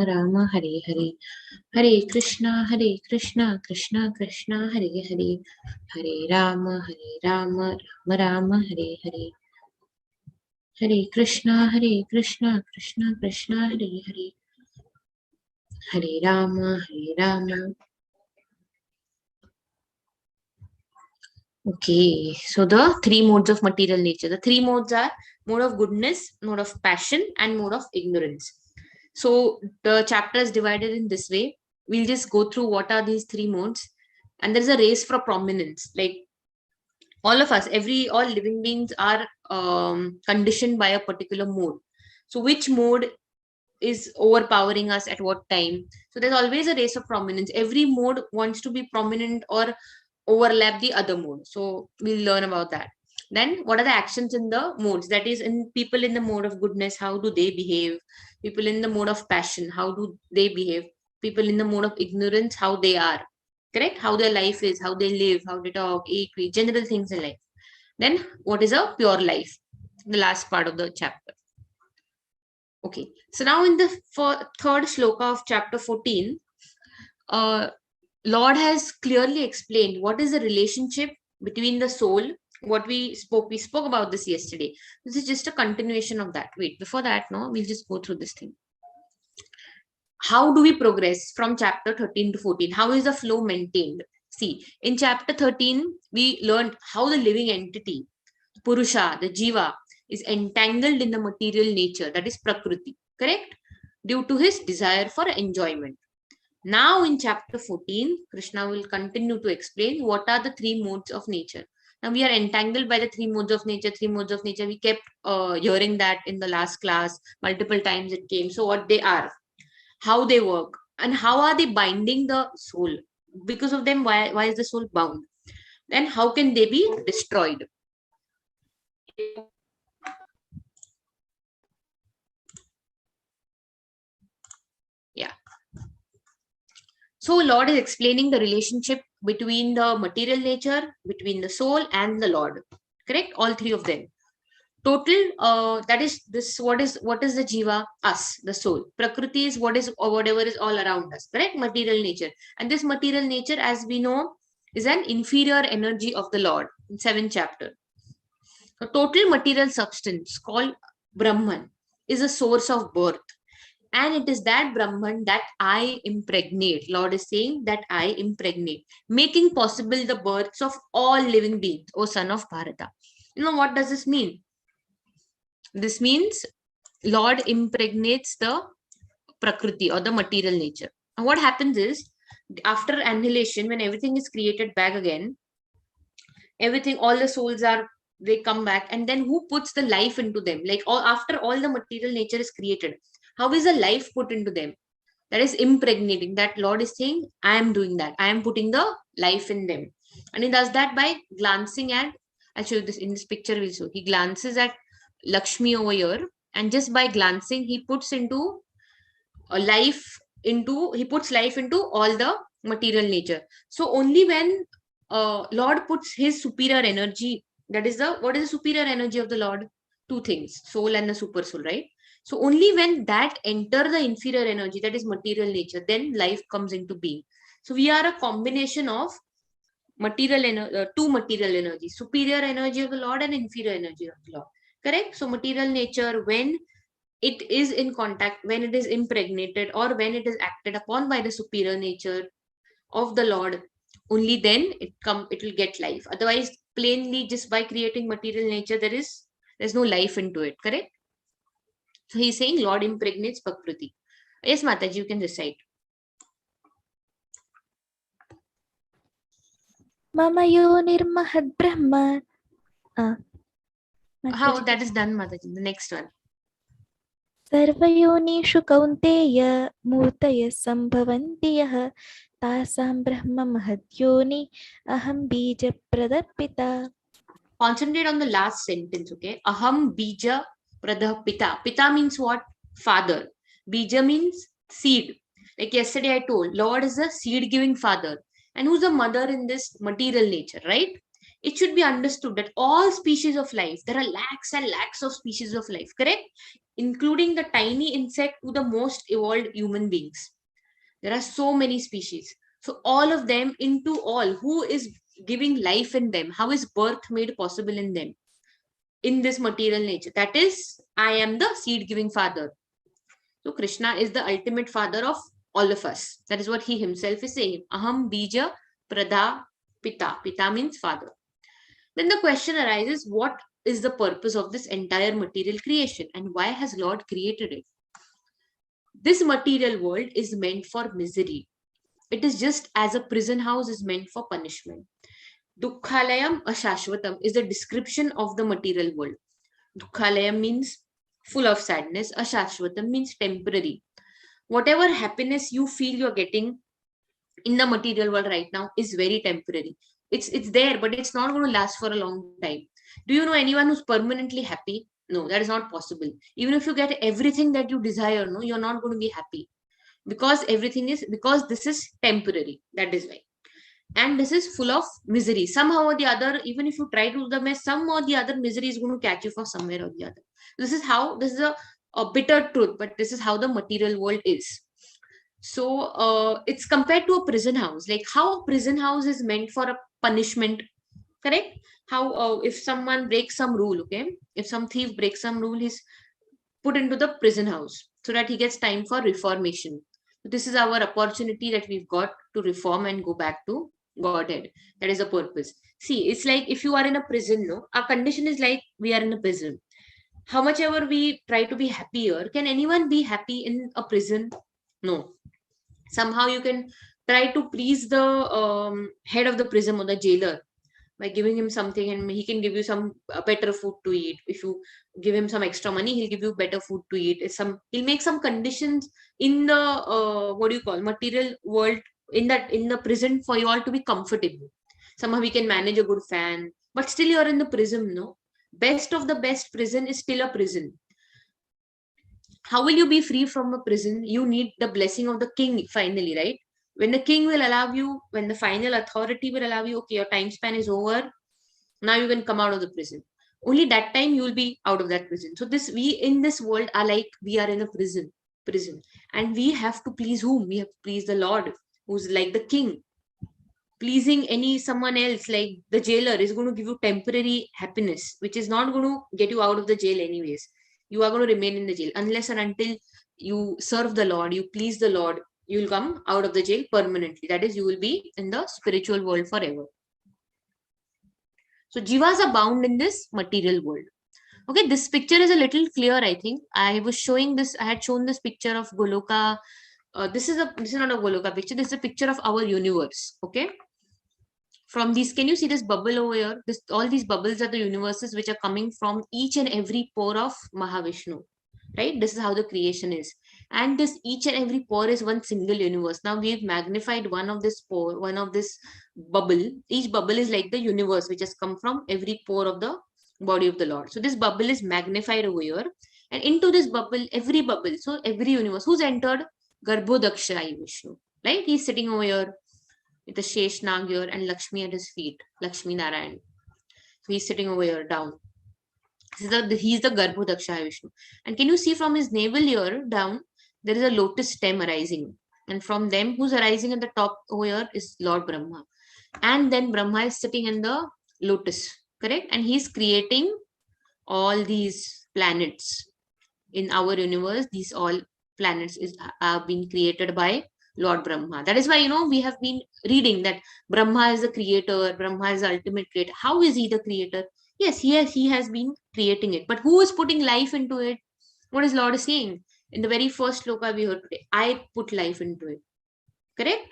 Rama Hare Hare, Hare Krishna Krishna Krishna Hare Hare, Hare Rama Rama Rama Hare Hare, Hare Krishna Krishna Krishna Hare Hare, Hare Rama Rama. Okay, so the three modes of material nature. The three modes are mode of goodness, mode of passion, and mode of ignorance. So the chapter is divided in this way. We'll just go through what are these three modes, and there's a race for prominence. Like all of us, all living beings are conditioned by a particular mode. So which mode is overpowering us at what time? So there's always a race of prominence. Every mode wants to be prominent or overlap the other mode. So we'll learn about that. Then what are the actions in the modes? That is, in people in the mode of goodness, how do they behave? People in the mode of passion, how do they behave? People in the mode of ignorance, how they are. Correct? How their life is, how they live, how they talk, eat, general things in life. Then what is a pure life? The last part of the chapter. Okay, so now in the third shloka of chapter 14, Lord has clearly explained what is the relationship between the soul. What we spoke about this yesterday. This is just a continuation of that. Wait, before that, no, we'll just go through this thing. How do we progress from chapter 13 to 14? How is the flow maintained? See, in chapter 13, we learned how the living entity, Purusha, the Jiva, is entangled in the material nature, that is Prakriti, correct? Due to his desire for enjoyment. Now in chapter 14, Krishna will continue to explain what are the three modes of nature. Now we are entangled by the three modes of nature. We kept hearing that in the last class. Multiple times it came. So what they are, how they work, and how are they binding the soul? Because of them, why is the soul bound? Then how can they be destroyed? Yeah. So Lord is explaining the relationship between the material nature, between the soul and the Lord. Correct? All three of them. Total, that is this. What is the jiva? Us, the soul. Prakriti is what is or whatever is all around us. Correct? Material nature. And this material nature, as we know, is an inferior energy of the Lord in 7th chapter. A total material substance called Brahman is a source of birth. And it is that Brahman that I impregnate. Lord is saying that I impregnate, making possible the births of all living beings, O son of Bharata. You know, what does this mean? This means Lord impregnates the Prakriti or the material nature. And what happens is, after annihilation, when everything is created back again, everything, all the souls they come back, and then who puts the life into them? Like after all the material nature is created, how is the life put into them? That is impregnating. That Lord is saying, I am doing that. I am putting the life in them. And he does that by glancing at, I'll show you this in this picture. He glances at Lakshmi over here, and just by glancing, he puts life into all the material nature. So only when Lord puts his superior energy, what is the superior energy of the Lord? Two things, soul and the super soul, right? So only when that enter the inferior energy, that is material nature, then life comes into being. So we are a combination of two material energies, superior energy of the Lord and inferior energy of the Lord. Correct? So material nature, when it is in contact, when it is impregnated, or when it is acted upon by the superior nature of the Lord, only then it will get life. Otherwise, plainly just by creating material nature, there's no life into it. Correct? So he's saying Lord impregnates Prakriti. Yes, Mataji, you can recite. Mama yonirmahad brahma. How that is done, Mataji? The next one. Sarvayonishu kaunteya murtaya sambhavanti yah tasam brahma mahadyoni aham bija pradarpita. Concentrate on the last sentence, okay? Aham bija pradarpita. Pita means what? Father. Bija means seed. Like yesterday I told, Lord is a seed-giving father. And who's the mother in this material nature, right? It should be understood that all species of life, there are lakhs and lakhs of species of life, correct? including the tiny insect to the most evolved human beings. There are so many species. So all of them into all, who is giving life in them? How is birth made possible in them? In this material nature. That is, I am the seed giving father. So Krishna is the ultimate father of all of us. That is what he himself is saying. Aham bija pradha pita. Pita means father. Then the question arises, what is the purpose of this entire material creation and why has Lord created it? This material world is meant for misery. It is just as a prison house is meant for punishment. Dukkhalayam ashashvatam is the description of the material world. Dukkhalayam means full of sadness. Ashashvatam means temporary. Whatever happiness you feel you're getting in the material world right now is very temporary. It's there, but it's not going to last for a long time. Do you know anyone who's permanently happy? No, that is not possible. Even if you get everything that you desire, no, you're not going to be happy because this is temporary. That is why. And this is full of misery. Somehow or the other, even if you try to do the best, some or the other misery is going to catch you for somewhere or the other. This is a bitter truth, but this is how the material world is. So it's compared to a prison house, like how a prison house is meant for a punishment, correct? How if someone breaks some rule, okay, if some thief breaks some rule, he's put into the prison house so that he gets time for reformation. This is our opportunity that we've got to reform and go back to Godhead. That is the purpose. See, it's like if you are in a prison, no, our condition is like we are in a prison. How much ever we try to be happier, can anyone be happy in a prison? No. Somehow you can try to please the head of the prison or the jailer by giving him something, and he can give you some better food to eat. If you give him some extra money, he'll give you better food to eat. He'll make some conditions in the what do you call material world, in the prison, for you all to be comfortable. Somehow we can manage a good fan, but still you're in the prison. No, best of the best prison is still a prison. How will you be free from a prison? You need the blessing of the king finally, right? When the king will allow you, when the final authority will allow you, okay, your time span is over, now you can come out of the prison. Only that time you will be out of that prison. So we in this world are like we are in a prison, and we have to please whom? We have to please the Lord, who's like the king. Pleasing someone else like the jailer is going to give you temporary happiness, which is not going to get you out of the jail anyways. You are going to remain in the jail unless and until you serve the Lord, you please the Lord, you will come out of the jail permanently. That is, you will be in the spiritual world forever. So jivas are bound in this material world. Okay, this picture is a little clear, I think. I had shown this picture of Goloka. This is not a Goloka picture. This is a picture of our universe. Okay. From these, can you see this bubble over here? All these bubbles are the universes which are coming from each and every pore of Mahavishnu. Right? This is how the creation is. And this each and every pore is one single universe. Now we've magnified one of this pore, one of this bubble. Each bubble is like the universe which has come from every pore of the body of the Lord. So this bubble is magnified over here. And into this bubble, so every universe, who's entered? Garbhodaksha Vishnu. Right? He's sitting over here with the Sheshnag here and Lakshmi at his feet, Lakshmi Narayan. So he's sitting over here down. He's the Garbhodaksha Vishnu. And can you see from his navel here down, there is a lotus stem arising. And from them, who's arising at the top over here is Lord Brahma. And then Brahma is sitting in the lotus, correct? And he's creating all these planets in our universe. These all planets are being created by Lord Brahma. That is why, we have been reading that Brahma is the creator, Brahma is the ultimate creator. How is he the creator? Yes, he has been creating it. But who is putting life into it? What is Lord saying? In the very first sloka we heard today, I put life into it. Correct?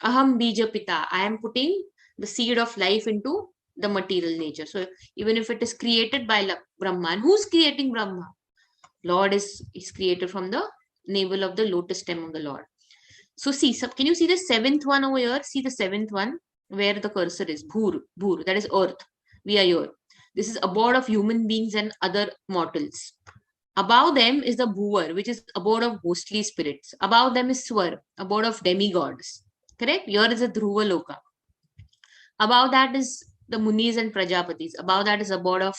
Aham bija pita. I am putting the seed of life into the material nature. So even if it is created by Brahma, and who's creating Brahma? Lord is created from the navel of the lotus stem of the Lord. So can you see the seventh one over here? See the seventh one where the cursor is. Bhur, that is earth. We are here. This is abode of human beings and other mortals. Above them is the Bhuvar, which is abode of ghostly spirits. Above them is Swar, abode of demigods. Correct? Here is a Dhruva Loka. Above that is the Munis and Prajapatis. Above that is abode of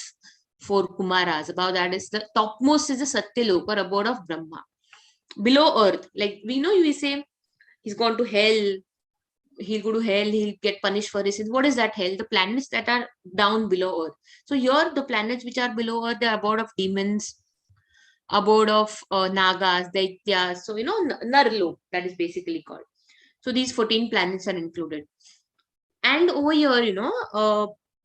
4 Kumaras. Above that is the topmost is the Satyalok or abode of Brahma. Below earth, like we know, you say he's gone to hell, he'll go to hell, he'll get punished for his sins. What is that hell? The planets that are down below earth. So here the planets which are below earth, the abode of demons, abode of Nagas, Daityas. So Narlok, that is basically called. So these 14 planets are included. And over here,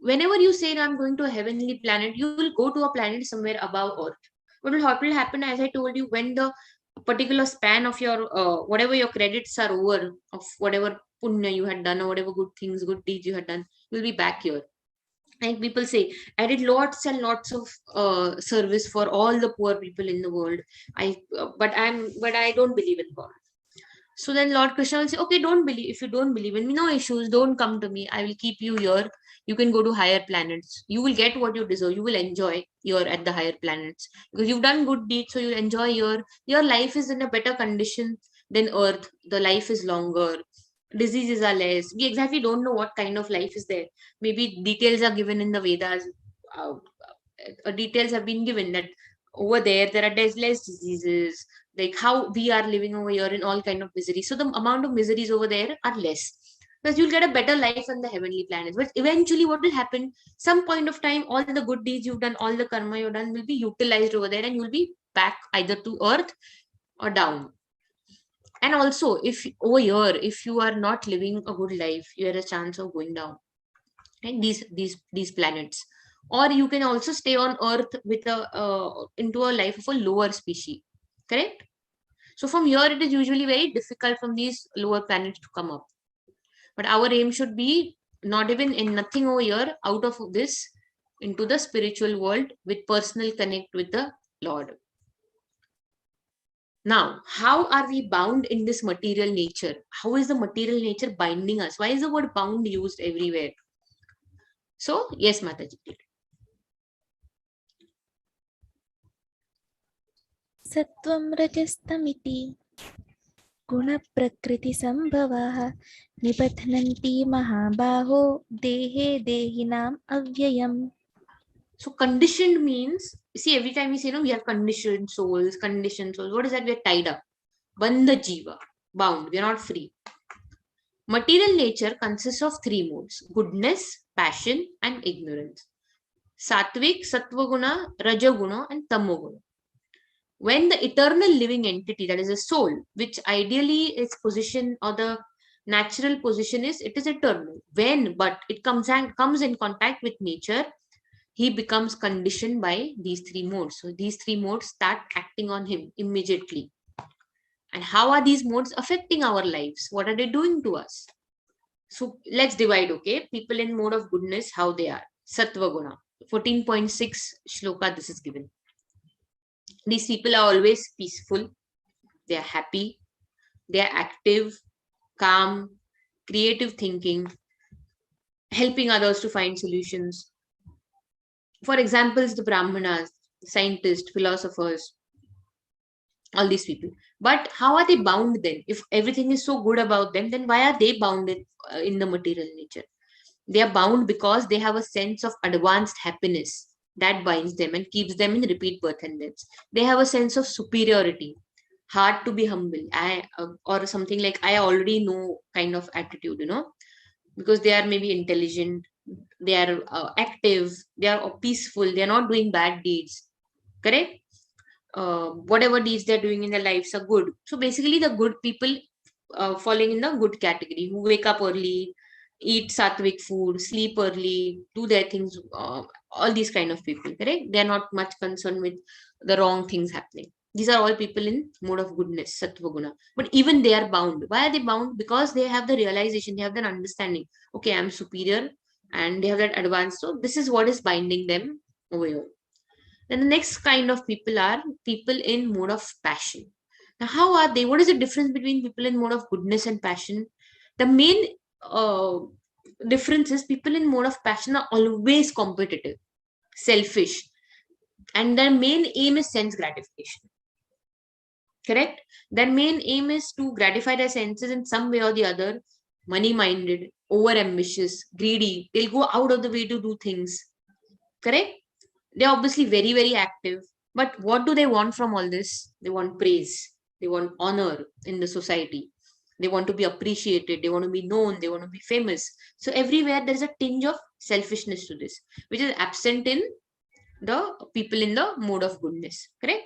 whenever you say I'm going to a heavenly planet, you will go to a planet somewhere above earth. What will happen, as I told you, when the particular span of your whatever your credits are over, of whatever punya you had done or whatever good things, good deeds you had done, you'll be back here. Like people say, I did lots and lots of service for all the poor people in the world. But I don't believe in God. So then Lord Krishna will say, okay, don't believe. If you don't believe in me, no issues. Don't come to me. I will keep you here. You can go to higher planets. You will get what you deserve. You will enjoy here at the higher planets because you've done good deeds. So you enjoy here. Your life is in a better condition than Earth. The life is longer. Diseases are less. We exactly don't know what kind of life is there. Maybe details are given in the Vedas. Details have been given that over there are less diseases, like how we are living over here in all kind of misery. So the amount of miseries over there are less, because you'll get a better life on the heavenly planets. But eventually what will happen, some point of time, all the good deeds you've done, all the karma you've done will be utilized over there, and you'll be back either to earth or down. And also, if over here, if you are not living a good life, you have a chance of going down, right? These planets. Or you can also stay on earth with a into a life of a lower species, correct? So from here it is usually very difficult from these lower planets to come up. But our aim should be not even in nothing over here, out of this into the spiritual world with personal connect with the Lord. Now, how are we bound in this material nature? How is the material nature binding us? Why is the word bound used everywhere? So, yes, Mataji. Sattvam rajastamiti गुणप्रकृतिसम्भवाः निबध्नन्ति महाबाहो देहे देहिनाम् अव्ययम्. So conditioned means, see, every time we say, we are conditioned souls, conditioned souls. What is that? We are tied up. Bandha jiva, bound. We are not free. Material nature consists of 3 modes: goodness, passion, and ignorance. Satvik, Sattvaguna, Rajaguna, and Tamoguna. When the eternal living entity, that is a soul, which ideally its position or the natural position is, it is eternal. But it comes in contact with nature, he becomes conditioned by these 3 modes. So these 3 modes start acting on him immediately. And how are these modes affecting our lives? What are they doing to us? So let's divide, okay? People in mode of goodness, how they are. Sattva Guna. 14.6 shloka, this is given. These people are always peaceful. They are happy. They are active, calm, creative thinking, helping others to find solutions. For examples, the Brahmanas, scientists, philosophers, all these people. But how are they bound then? If everything is so good about them, then why are they bound in the material nature? They are bound because they have a sense of advanced happiness that binds them and keeps them in repeat birth and deaths. They have a sense of superiority, hard to be humble, or something like I already know kind of attitude, because they are maybe intelligent, they are active, they are peaceful, they are not doing bad deeds, correct? Whatever deeds they're doing in their lives are good. So basically, the good people falling in the good category, who wake up early, eat sattvic food, sleep early, do their things, all these kind of people, correct? They're not much concerned with the wrong things happening. These are all people in mode of goodness, sattva guna. But even they are bound. Why are they bound? Because they have the realization, they have that understanding. Okay, I'm superior, and they have that advance. So this is what is binding them over here. Then the next kind of people are people in mode of passion. Now, how are they? What is the difference between people in mode of goodness and passion? The main uh, difference is people in mode of passion are always competitive, selfish, and their main aim is sense gratification. Correct? Their main aim is to gratify their senses in some way or the other, money minded, over ambitious, greedy. They'll go out of the way to do things. Correct? They're obviously very, very active. But what do they want from all this? They want praise. They want honor in the society. They want to be appreciated. They want to be known. They want to be famous. So everywhere there is a tinge of selfishness to this, which is absent in the people in the mode of goodness. Correct?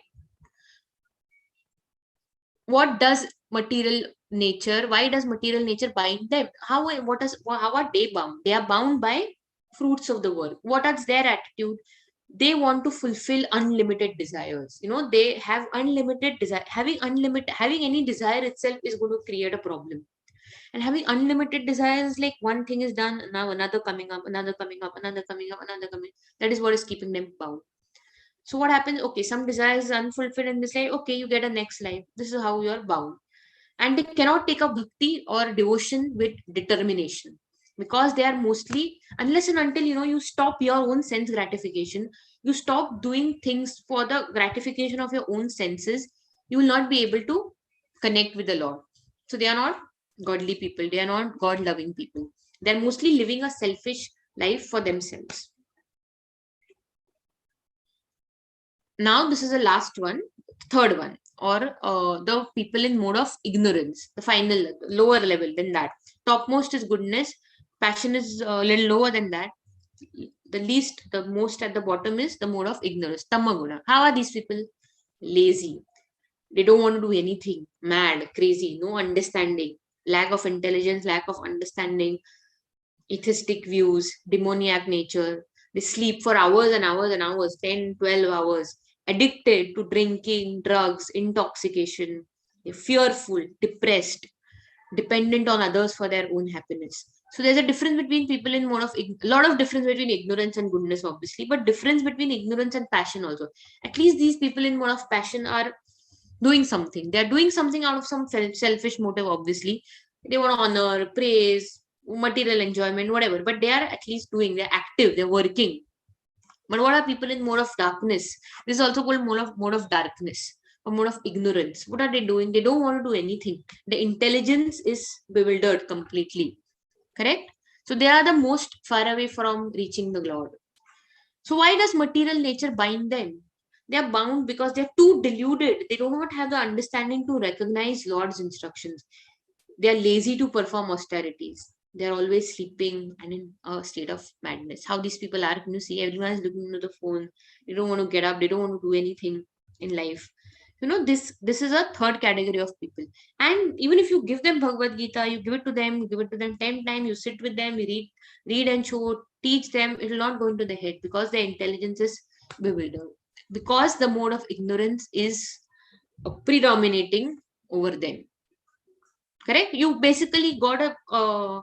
What does material nature? Why does material nature bind them? How are they bound? They are bound by fruits of the work. What is their attitude? They want to fulfill unlimited desires. They have unlimited desire. Having any desire itself is going to create a problem. And having unlimited desires, like one thing is done, now another coming up, another coming up, another coming up, another coming. That is what is keeping them bound. So what happens? Okay, some desires are unfulfilled in this life. Okay, you get a next life. This is how you are bound. And they cannot take up bhakti or devotion with determination, because they are mostly, unless and until you stop your own sense gratification, you stop doing things for the gratification of your own senses, you will not be able to connect with the Lord. So they are not godly people. They are not God loving people. They are mostly living a selfish life for themselves. Now this is the last one, third one, or the people in mode of ignorance, the final lower level than that. Topmost is goodness, passion is a little lower than that. The most at the bottom is the mode of ignorance, tamaguna. How are these people? Lazy. They don't want to do anything. Mad, crazy, no understanding, lack of intelligence, lack of understanding, atheistic views, demoniac nature. They sleep for hours and hours and hours, 10, 12 hours, addicted to drinking, drugs, intoxication. They're fearful, depressed, dependent on others for their own happiness. So there's a difference between people in mode of, a lot of difference between ignorance and goodness, obviously, but difference between ignorance and passion also. At least these people in mode of passion are doing something. They're doing something out of some selfish motive, obviously. They want honor, praise, material enjoyment, whatever, but they are at least doing, they're active, they're working. But what are people in mode of darkness? This is also called mode of darkness or mode of ignorance. What are they doing? They don't want to do anything. The intelligence is bewildered completely. Correct? So they are the most far away from reaching the Lord. So why does material nature bind them? They are bound because they are too deluded. They do not have the understanding to recognize Lord's instructions. They are lazy to perform austerities. They are always sleeping and in a state of madness. How these people are, see, everyone is looking into the phone. They don't want to get up. They don't want to do anything in life. This is a third category of people. And even if you give them Bhagwad Gita, you give it to them, 10 times, you sit with them, you read and show, teach them, it will not go into the head because their intelligence is bewildered. Because the mode of ignorance is predominating over them. Correct? You basically got a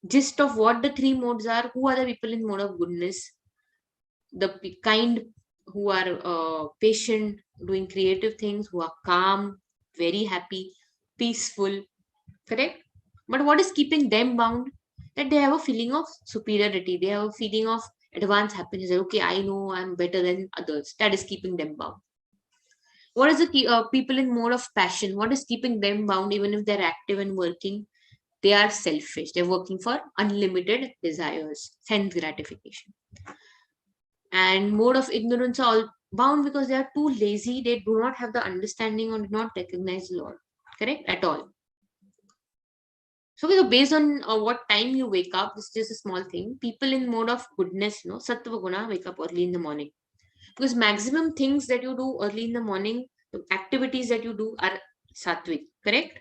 gist of what the three modes are. Who are the people in mode of goodness? The kind who are patient, doing creative things, who are calm, very happy, peaceful. Correct? But what is keeping them bound? That they have a feeling of superiority. They have a feeling of advanced happiness. Okay, I know I'm better than others. That is keeping them bound. What is the people in mode of passion? What is keeping them bound even if they're active and working? They are selfish. They're working for unlimited desires, sense gratification. And mode of ignorance are all bound because they are too lazy. They do not have the understanding or do not recognize the Lord. Correct? At all. So based on what time you wake up, this is just a small thing. People in mode of goodness, sattva guna, wake up early in the morning. Because maximum things that you do early in the morning, the activities that you do are sattvic, correct?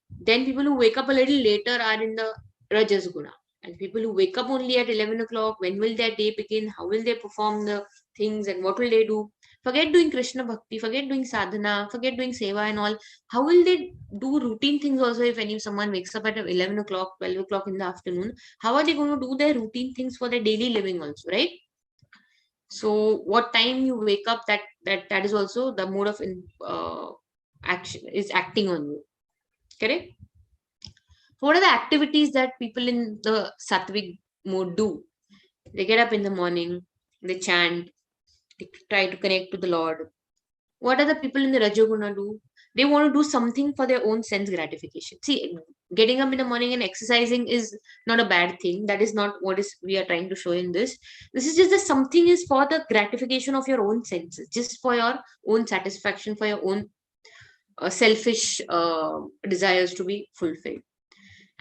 Then people who wake up a little later are in the rajas guna. And people who wake up only at 11 o'clock, when will their day begin? How will they perform the things and what will they do? Forget doing Krishna Bhakti, forget doing sadhana, forget doing seva and all. How will they do routine things also if someone wakes up at 11 o'clock, 12 o'clock in the afternoon? How are they going to do their routine things for their daily living also, right? So what time you wake up, that is also the mode of action is acting on you. Correct? What are the activities that people in the sattvic mode do? They get up in the morning, they chant, they try to connect to the Lord. What are the people in the rajoguna do? They want to do something for their own sense gratification. See, Getting up in the morning and exercising is not a bad thing. That is not what is we are trying to show in this. This is just that something is for the gratification of your own senses, just for your own satisfaction, for your own selfish desires to be fulfilled.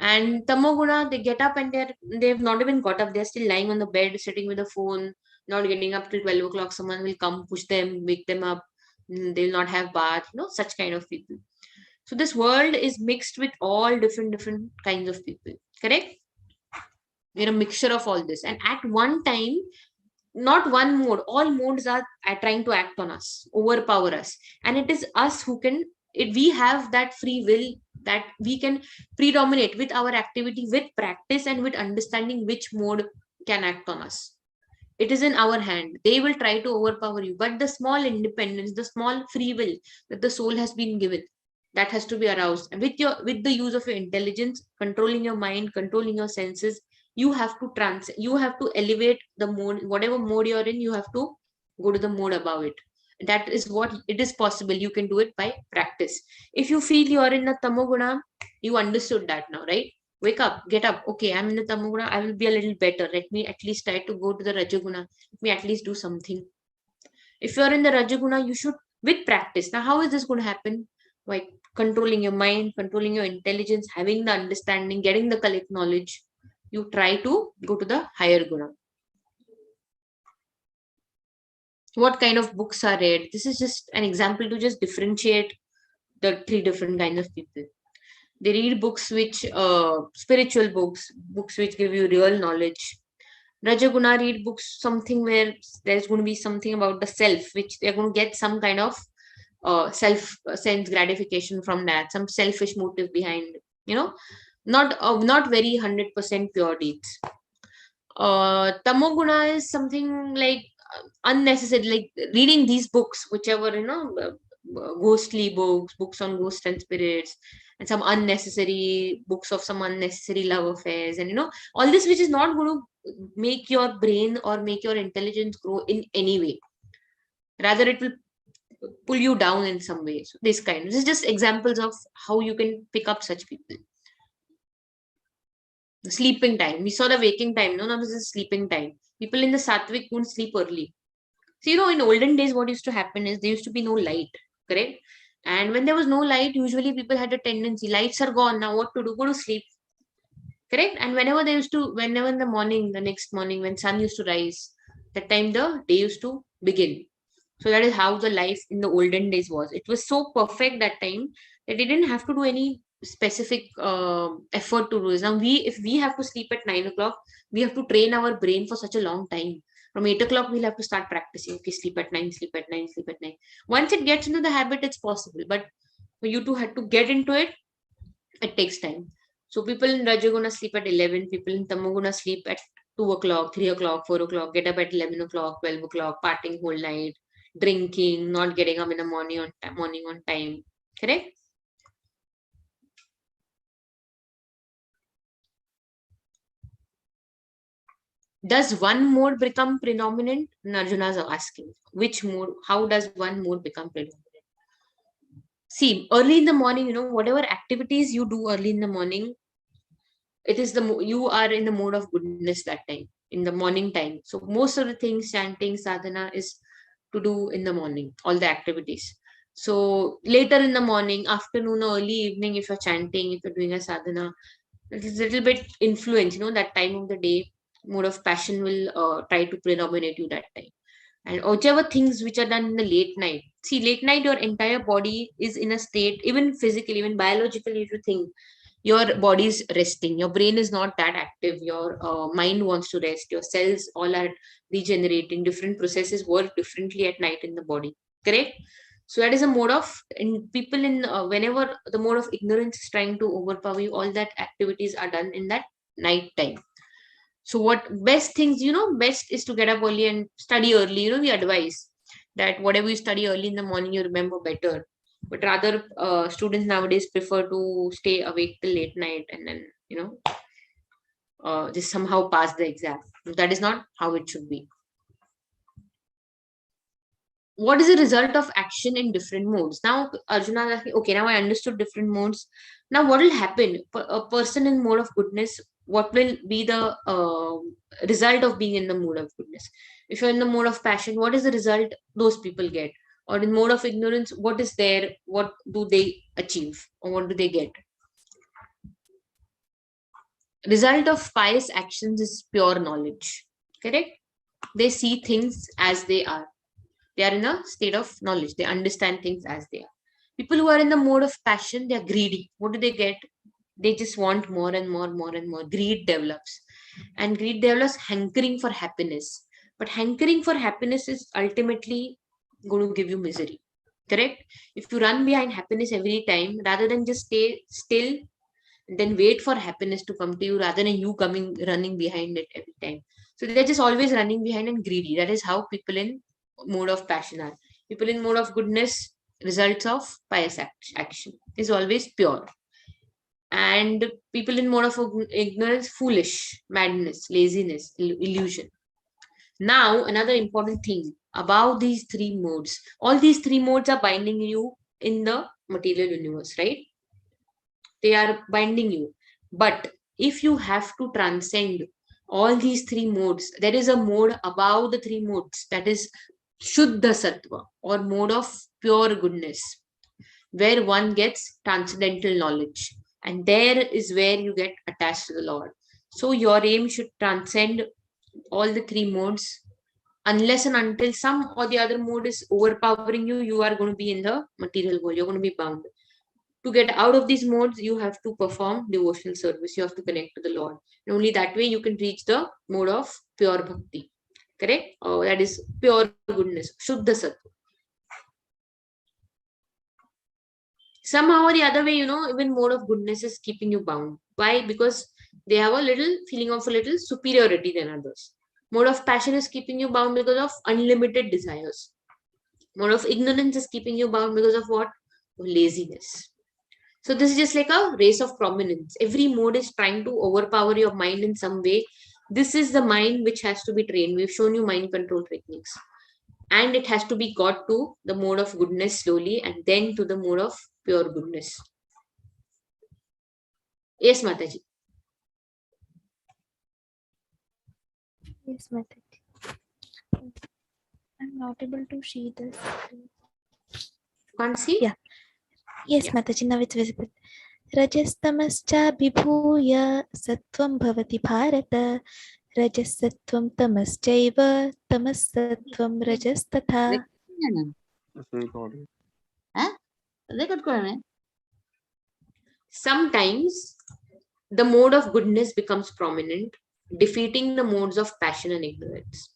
And tamoguna, they get up and they've not even got up. They're still lying on the bed, sitting with the phone, not getting up till 12 o'clock. Someone will come, push them, wake them up. They'll not have bath, such kind of people. So this world is mixed with all different kinds of people. Correct? We're a mixture of all this. And at one time, not one mode, all modes are trying to act on us, overpower us. And it is us who can, we have that free will, that we can predominate with our activity, with practice, and with understanding which mode can act on us. It is in our hand. They will try to overpower you, but the small independence, the small free will that the soul has been given, that has to be aroused. And with the use of your intelligence, controlling your mind, controlling your senses, you have to elevate the mode. Whatever mode you're in, you have to go to the mode above it. That is what it is possible. You can do it by practice. If you feel you're in a tamoguna, you understood that now, right? Wake up, get up. Okay, I'm in the tamoguna, I will be a little better. Let me at least try to go to the rajaguna. Let me at least do something. If you're in the rajaguna, you should, with practice. Now how is this going to happen? By controlling your mind, controlling your intelligence, having the understanding, getting the correct knowledge, you try to go to the higher guna. What kind of books are read? This is just an example to just differentiate the three different kinds of people. They read books which, spiritual books, books which give you real knowledge. Rajaguna read books, something where there's going to be something about the self, which they're going to get some kind of self sense gratification from that, some selfish motive behind, not very 100% pure deeds. Tamoguna is something like unnecessary, like reading these books, whichever, ghostly books, books on ghosts and spirits, and some unnecessary books of some unnecessary love affairs, and all this, which is not going to make your brain or make your intelligence grow in any way. Rather, it will pull you down in some way. So this is just examples of how you can pick up such people. The sleeping time. We saw the waking time. No, now this is sleeping time. People in the Sattvic won't sleep early. So, in olden days, what used to happen is there used to be no light, correct? And when there was no light, usually people had a tendency, lights are gone, now what to do? Go to sleep, correct? And whenever in the morning, the next morning, when sun used to rise, that time the day used to begin. So that is how the life in the olden days was. It was so perfect that time that they didn't have to do any specific effort to do this. Now, if we have to sleep at 9 o'clock, we have to train our brain for such a long time. From 8 o'clock, we'll have to start practicing. Okay, sleep at 9, sleep at 9, sleep at 9. Once it gets into the habit, it's possible. But for you to have to get into it, it takes time. So people in Rajaguna sleep at 11, people in Tamoguna sleep at 2 o'clock, 3 o'clock, 4 o'clock, get up at 11 o'clock, 12 o'clock, partying whole night, drinking, not getting up in the morning on time. Correct? Does one mode become predominant? Arjuna is asking. Which mode? How does one mode become predominant? See, early in the morning, whatever activities you do early in the morning, it is you are in the mode of goodness that time, in the morning time. So most of the things, chanting, sadhana, is to do in the morning, all the activities. So later in the morning, afternoon, or early evening, if you're chanting, if you're doing a sadhana, it is a little bit influence, that time of the day, mode of passion will try to predominate you that time. And whichever things which are done in the late night, see, late night, your entire body is in a state, even physically, even biologically, if you think, your body is resting, your brain is not that active, your mind wants to rest, your cells all are regenerating, different processes work differently at night in the body, correct? So that is a mode of, in people in whenever the mode of ignorance is trying to overpower you, all that activities are done in that night time. So what best things, best is to get up early and study early. We advise that whatever you study early in the morning, you remember better. But rather, students nowadays prefer to stay awake till late night and then, just somehow pass the exam. That is not how it should be. what is the result of action in different modes? Now Arjuna is asking, okay, now I understood different modes. Now what will happen? A person in mode of goodness, what will be the result of being in the mode of goodness? If you're in the mode of passion, what is the result those people get? Or in mode of ignorance, what is there? What do they achieve? Or what do they get? Result of pious actions is pure knowledge. Correct? They see things as they are. They are in a state of knowledge. They understand things as they are. People who are in the mode of passion, they are greedy. What do they get? They just want more and more, more and more. Greed develops. And greed develops hankering for happiness. But hankering for happiness is ultimately going to give you misery. Correct? If you run behind happiness every time, rather than just stay still and then wait for happiness to come to you, rather than you coming running behind it every time. So they're just always running behind and greedy. That is how people in mode of passion are. People in mode of goodness, results of pious action is always pure. And people in mode of ignorance, foolish, madness, laziness, illusion. Now, another important thing about these three modes. All these three modes are binding you in the material universe, right? They are binding you. But if you have to transcend all these three modes, there is a mode above the three modes, that is Shuddha Sattva, or mode of pure goodness, where one gets transcendental knowledge. And there is where you get attached to the Lord. So your aim should transcend all the three modes. Unless and until some or the other mode is overpowering you, you are going to be in the material world. You're going to be bound. To get out of these modes, you have to perform devotional service. You have to connect to the Lord. And only that way you can reach the mode of pure bhakti. Correct? That is pure goodness. Shuddha Sattva. Somehow or the other way, even mode of goodness is keeping you bound. Why? Because they have a little feeling of a little superiority than others. Mode of passion is keeping you bound because of unlimited desires. Mode of ignorance is keeping you bound because of what? Laziness. So this is just like a race of prominence. Every mode is trying to overpower your mind in some way. This is the mind which has to be trained. We've shown you mind control techniques. And it has to be got to the mode of goodness slowly and then to the mode of pure goodness. Yes, Mataji. Yes, Mataji. I'm not able to see this. Can't see? Yeah. Yes, Yeah. Mataji, now it's visible. रजस्तमश्चाभिभूय सत्वं भवति Bharat रजसत्वं तमश्चैव तमसत्वं रजस्तथा Sometimes the mode of goodness becomes prominent, defeating the modes of passion and ignorance.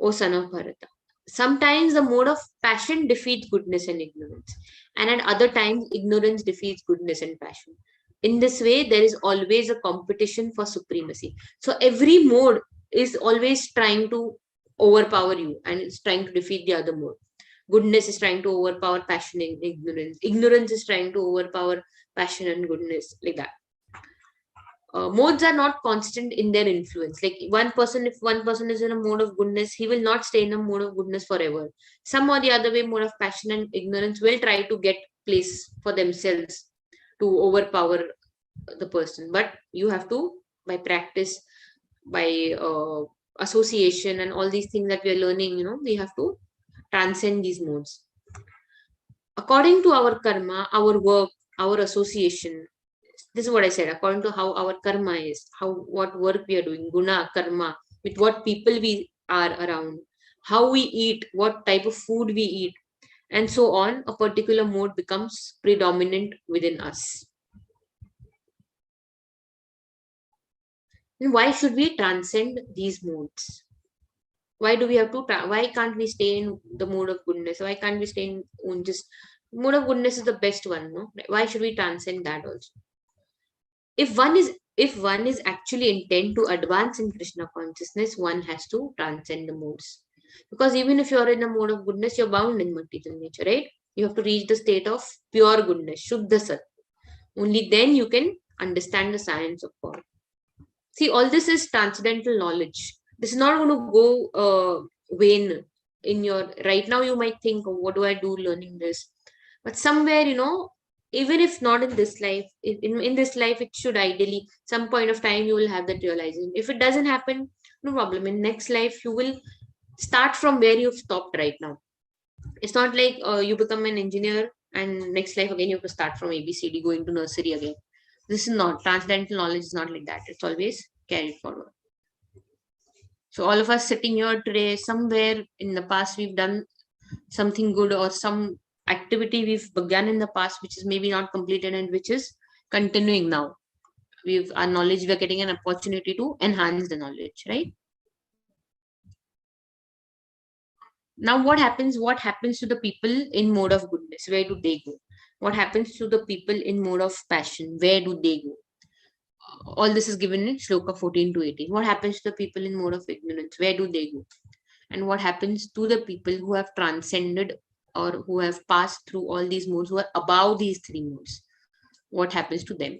O son of Bharata. Sometimes the mode of passion defeats goodness and ignorance, and at other times, ignorance defeats goodness and passion. In this way, there is always a competition for supremacy. So every mode is always trying to overpower you and it's trying to defeat the other mode. Goodness is trying to overpower passion and ignorance. Ignorance is trying to overpower passion and goodness, like that. Modes are not constant in their influence. Like if one person is in a mode of goodness, he will not stay in a mode of goodness forever. Some or the other way, mode of passion and ignorance will try to get place for themselves to overpower the person. But you have to, by practice, by association and all these things that we are learning, we have to transcend these modes. According to our karma, our work, our association, this is what I said, according to how our karma is, what work we are doing, guna, karma, with what people we are around, how we eat, what type of food we eat, and so on, a particular mode becomes predominant within us. And why should we transcend these modes? Why do we have to, why can't we stay in the mode of goodness? Why can't we stay in just, mode of goodness is the best one, no? Why should we transcend that also? If one is actually intent to advance in Krishna consciousness, one has to transcend the modes. Because even if you're in a mode of goodness, you're bound in material nature, right? You have to reach the state of pure goodness, Shuddha Sat. Only then you can understand the science of God. See, all this is transcendental knowledge. This is not going to go vain. in your right now you might think, oh, what do I do learning this? But somewhere, even if not in this life, in this life, it should ideally some point of time you will have that realization. If it doesn't happen, no problem. In next life, you will start from where you've stopped right now. It's not like you become an engineer and next life again you have to start from ABCD, going to nursery again. This is not transcendental knowledge is not like that. It's always carried forward. So all of us sitting here today, somewhere in the past we've done something good or some activity we've begun in the past which is maybe not completed and which is continuing now. We've our knowledge, we're getting an opportunity to enhance the knowledge, right? Now what happens to the people in mode of goodness? Where do they go? What happens to the people in mode of passion? Where do they go? All this is given in shloka 14 to 18. What happens to the people in mode of ignorance? Where do they go? And what happens to the people who have transcended or who have passed through all these modes, who are above these three modes? What happens to them?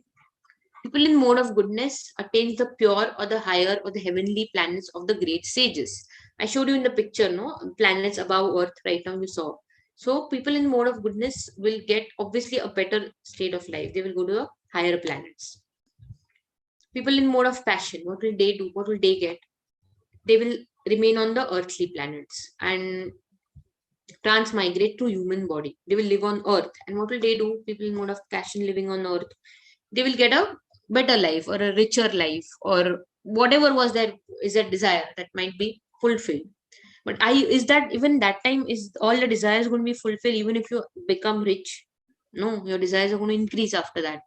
People in mode of goodness attains the pure or the higher or the heavenly planets of the great sages. I showed you in the picture, no? Planets above Earth right now you saw. So people in mode of goodness will get obviously a better state of life. They will go to the higher planets. People in mode of passion, what will they do? What will they get? They will remain on the earthly planets and transmigrate to human body. They will live on earth. And what will they do? People in mode of passion living on earth, they will get a better life or a richer life or whatever was their is their desire that might be fulfilled. But is that even that time is all the desires going to be fulfilled even if you become rich? No, your desires are going to increase after that.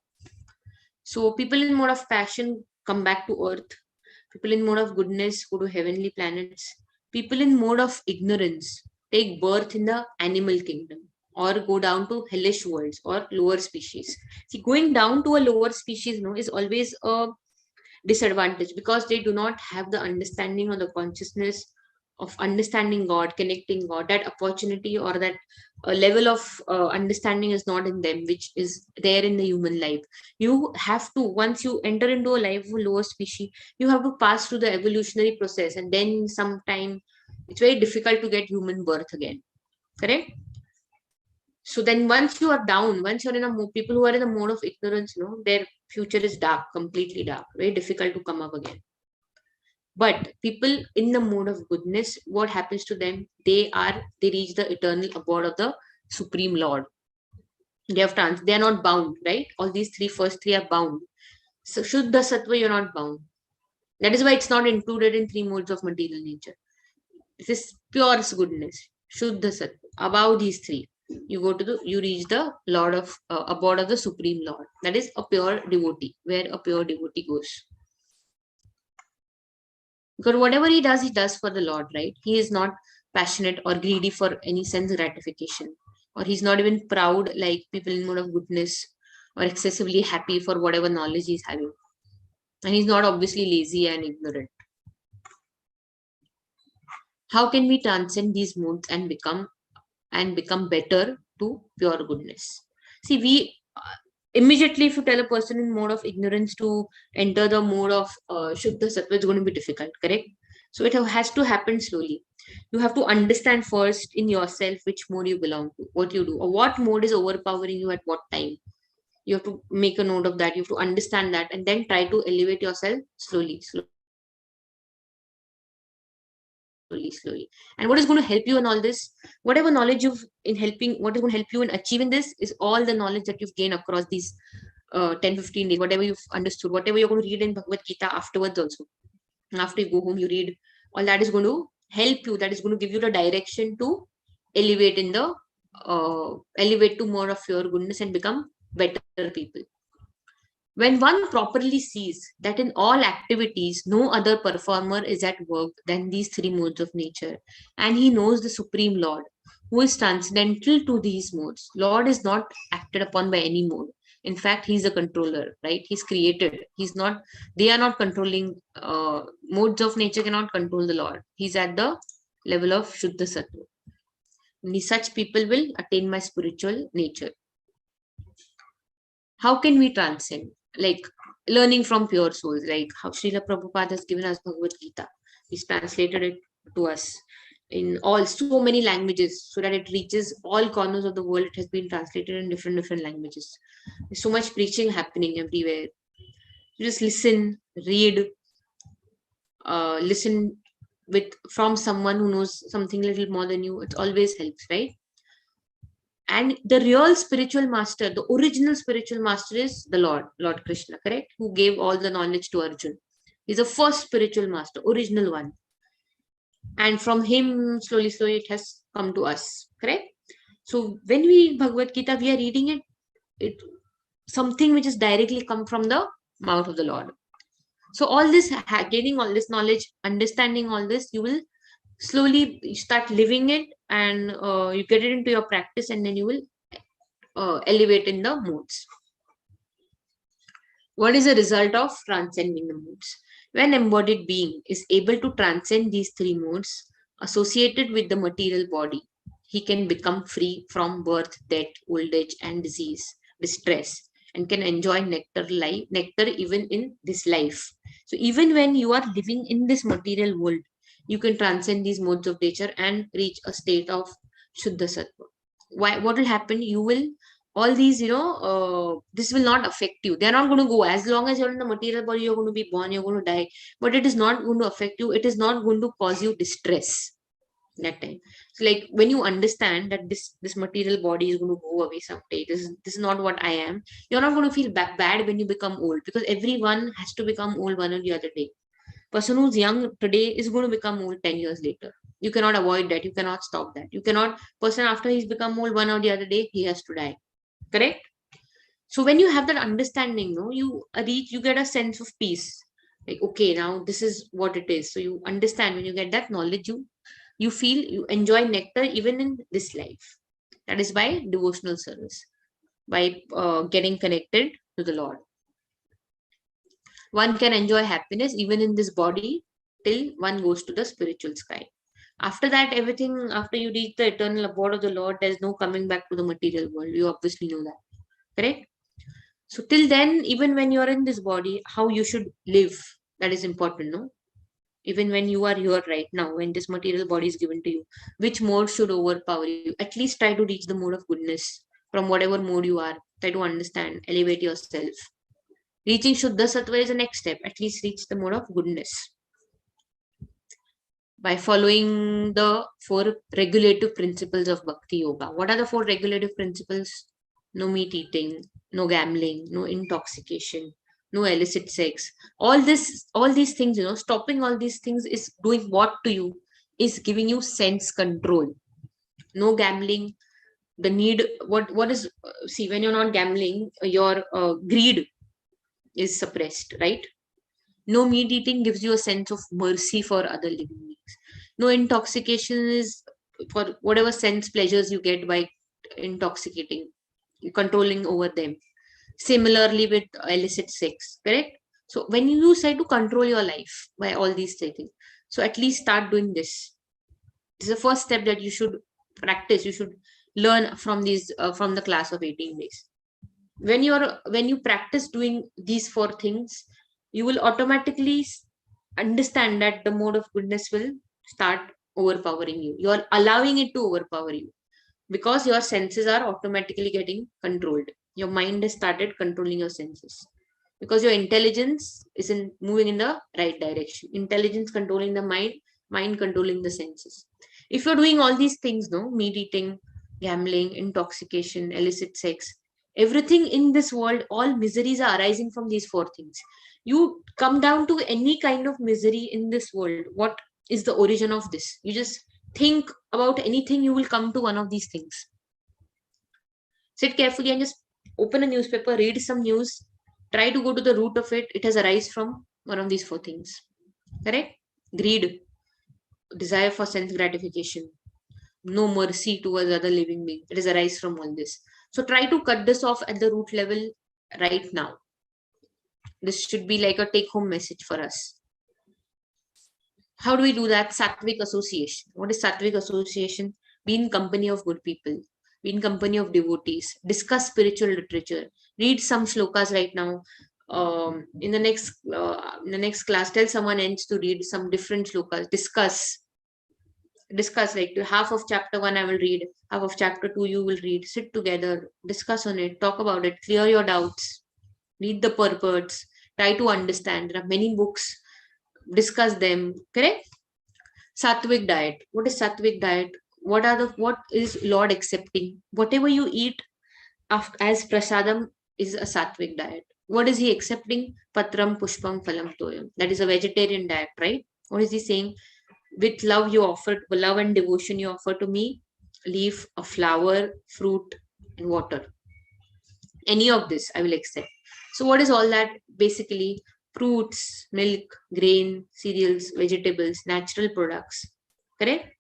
So people in mode of passion come back to earth. People in mode of goodness go to heavenly planets. People in mode of ignorance take birth in the animal kingdom or go down to hellish worlds or lower species. See, going down to a lower species, no, is always a disadvantage because they do not have the understanding or the consciousness of understanding God, connecting God. That opportunity or that level of understanding is not in them, which is there in the human life. You have to, once you enter into a life of a lower species, you have to pass through the evolutionary process, and then sometime it's very difficult to get human birth again. Correct? So then once you are down, once you're in a mode, people who are in a mode of ignorance, their future is dark, completely dark, very difficult to come up again. But people in the mode of goodness, what happens to them? They reach the eternal abode of the Supreme Lord. They are not bound, right? All these first three are bound. So Shuddha Sattva, you're not bound. That is why it's not included in three modes of material nature. This is pure goodness. Shuddha Sattva. Above these three, you reach the Lord of abode of the Supreme Lord. That is a pure devotee, where a pure devotee goes. Because whatever he does for the Lord, right? He is not passionate or greedy for any sense gratification, or he's not even proud like people in mode of goodness, or excessively happy for whatever knowledge he's having. And he's not obviously lazy and ignorant. How can we transcend these modes and become better to pure goodness? See, we immediately, if you tell a person in mode of ignorance to enter the mode of Shuddha Sattva, it's going to be difficult, correct? So it has to happen slowly. You have to understand first in yourself which mode you belong to, what you do, or what mode is overpowering you at what time. You have to make a note of that. You have to understand that, and then try to elevate yourself slowly, slowly, slowly. And what is going to help you in all this? Whatever knowledge you've in helping, what is going to help you in achieving this is all the knowledge that you've gained across these 10-15 days, whatever you've understood, whatever you're going to read in Bhagavad Gita afterwards also. After you go home, you read, all that is going to help you. That is going to give you the direction to elevate elevate to more of your goodness and become better people. When one properly sees that in all activities, no other performer is at work than these three modes of nature, and he knows the Supreme Lord, who is transcendental to these modes. Lord is not acted upon by any mode. In fact, he's a controller, right? He's created. They are not controlling, modes of nature cannot control the Lord. He's at the level of Shuddha Sattva. Only such people will attain my spiritual nature. How can we transcend? Like learning from pure souls, like how Srila Prabhupada has given us Bhagavad Gita. He's translated it to us. in all so many languages, so that it reaches all corners of the world. It has been translated in different languages. There's so much preaching happening everywhere. You just listen, read, listen with from someone who knows something a little more than you. It always helps, right? And the real spiritual master, the original spiritual master, is the Lord Krishna, correct? Who gave all the knowledge to Arjun. He's the first spiritual master, original one. And from him, slowly it has come to us, correct? So when we Bhagavad Gita, we are reading it something which is directly come from the mouth of the Lord. So all this, gaining all this knowledge, understanding all this, you will slowly start living it, and you get it into your practice, and then you will elevate in the modes. What is the result of transcending the modes? When embodied being is able to transcend these three modes associated with the material body, he can become free from birth, death, old age, and disease, distress, and can enjoy nectar even in this life. So even when you are living in this material world, you can transcend these modes of nature and reach a state of Shuddha Sattva. Why? What will happen? You will all these, this will not affect you. They're not going to go. As long as you're in the material body, you're going to be born, you're going to die, but it is not going to affect you. It is not going to cause you distress that time. So like when you understand that this material body is going to go away someday, this is not what I am, you're not going to feel bad when you become old, because everyone has to become old one or the other day. Person who's young today is going to become old 10 years later. You cannot avoid that. You cannot stop that. You cannot, person after he's become old one or the other day, he has to die. Correct? So when you have that understanding, no, you get a sense of peace. Like, okay, now this is what it is. So you understand. When you get that knowledge, you feel you enjoy nectar even in this life. That is by devotional service, by getting connected to the Lord. One can enjoy happiness even in this body till one goes to the spiritual sky. After that, everything, after you reach the eternal abode of the Lord, there's no coming back to the material world. You obviously know that. Correct? So till then, even when you're in this body, how you should live, that is important, no? Even when you are here right now, when this material body is given to you, which mode should overpower you? At least try to reach the mode of goodness from whatever mode you are. Try to understand, elevate yourself. Reaching Shuddha Sattva is the next step. At least reach the mode of goodness by following the 4 regulative principles of Bhakti Yoga. What are the 4 regulative principles? No meat eating, no gambling, no intoxication, no illicit sex. All these things, stopping all these things is doing what to you? Is giving you sense control. No gambling. The need, what is, see, when you're not gambling, your greed is suppressed, right? No meat eating gives you a sense of mercy for other living beings. No intoxication is for whatever sense pleasures you get by intoxicating, controlling over them. Similarly with illicit sex, correct? So when you try to control your life by all these things, so at least start doing this. This is the first step that you should practice. You should learn from these from the class of 18 days. When you practice doing these 4 things, you will automatically understand that the mode of goodness will start overpowering you. You are allowing it to overpower you because your senses are automatically getting controlled. Your mind has started controlling your senses because your intelligence is moving in the right direction. Intelligence controlling the mind, mind controlling the senses. If you're doing all these things, no, meat eating, gambling, intoxication, illicit sex, everything in this world, all miseries are arising from these 4 things. You come down to any kind of misery in this world, what is the origin of this? You just think about anything, you will come to one of these things. Sit carefully and just open a newspaper, read some news, try to go to the root of it. It has arise from one of these 4 things. Correct? Greed, desire for sense gratification, no mercy towards other living beings. It is arise from all this. So try to cut this off at the root level right now. This should be like a take-home message for us. How do we do that? Sattvic association. What is Sattvic association? Be in company of good people. Be in company of devotees. Discuss spiritual literature. Read some shlokas right now. In the next class, tell someone else to read some different shlokas. Discuss. discuss, like half of chapter 1 I will read, half of chapter 2 you will read, sit together, discuss on it, talk about it, clear your doubts, read the purports, try to understand. There are many books, discuss them. Correct? Sattvic diet. What is sattvic diet? What is Lord accepting? Whatever you eat as prasadam is a sattvic diet. What is he accepting? Patram pushpam phalam toyam. That is a vegetarian diet, right? What is he saying? With love you offer, love and devotion you offer to me, leaf, a flower, fruit, and water. Any of this I will accept. So what is all that? Basically fruits, milk, grain, cereals, vegetables, natural products. Correct?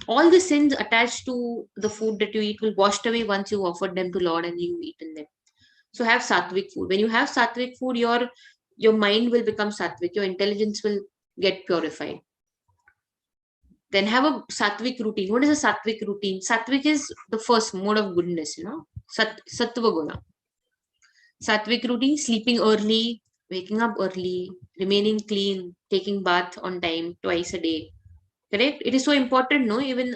All the sins attached to the food that you eat will washed away once you offered them to Lord and you eaten them. So have sattvic food. When you have sattvic food, your mind will become sattvic, your intelligence will get purified. Then have a sattvic routine. What is a sattvic routine? Sattvic is the first mode of goodness, Sattva guna. Sattvic routine: sleeping early, waking up early, remaining clean, taking bath on time twice a day. Correct? It is so important, no? Even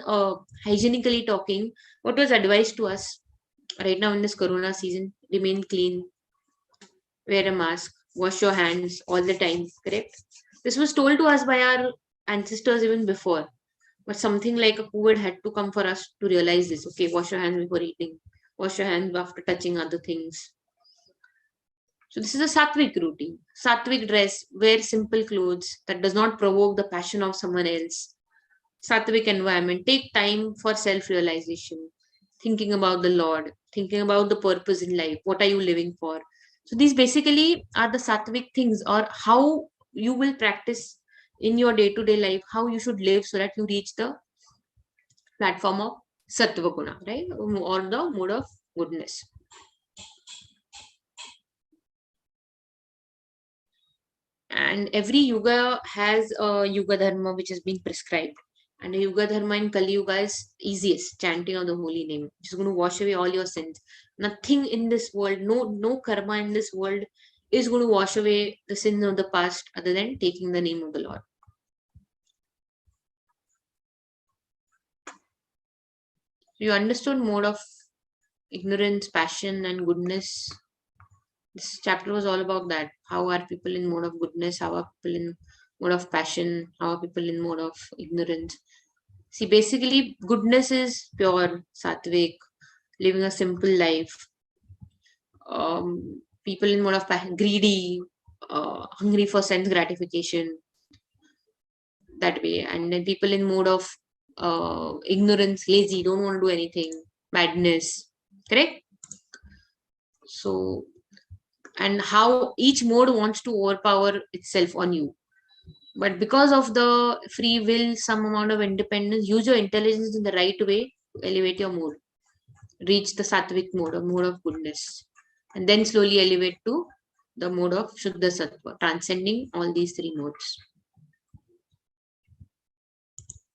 hygienically talking, what was advised to us right now in this corona season? Remain clean, wear a mask, wash your hands all the time. Correct? This was told to us by our ancestors even before. But something like a COVID had to come for us to realize this. Okay, wash your hands before eating, wash your hands after touching other things. So this is a sattvic routine. Sattvic dress, wear simple clothes that does not provoke the passion of someone else. Sattvic environment, take time for self-realization, thinking about the Lord, thinking about the purpose in life. What are you living for? So these basically are the sattvic things, or how you will practice in your day-to-day life, how you should live so that you reach the platform of sattva guna, right? Or the mode of goodness. And every yuga has a yuga dharma which has been prescribed. And the yuga dharma in Kali Yuga is easiest, chanting of the holy name, which is going to wash away all your sins. Nothing in this world, no karma in this world is going to wash away the sins of the past other than taking the name of the Lord. You understood mode of ignorance, passion, and goodness. This chapter was all about that. How are people in mode of goodness? How are people in mode of passion? How are people in mode of ignorance? See, basically, goodness is pure, sattvic, living a simple life. People in mode of passion, greedy, hungry for sense gratification, that way. And then people in mode of ignorance, lazy, don't want to do anything, madness. Correct? So, and how each mode wants to overpower itself on you. But because of the free will, some amount of independence, use your intelligence in the right way to elevate your mood, reach the sattvic mode or mode of goodness, and then slowly elevate to the mode of Shuddha Sattva, transcending all these three modes.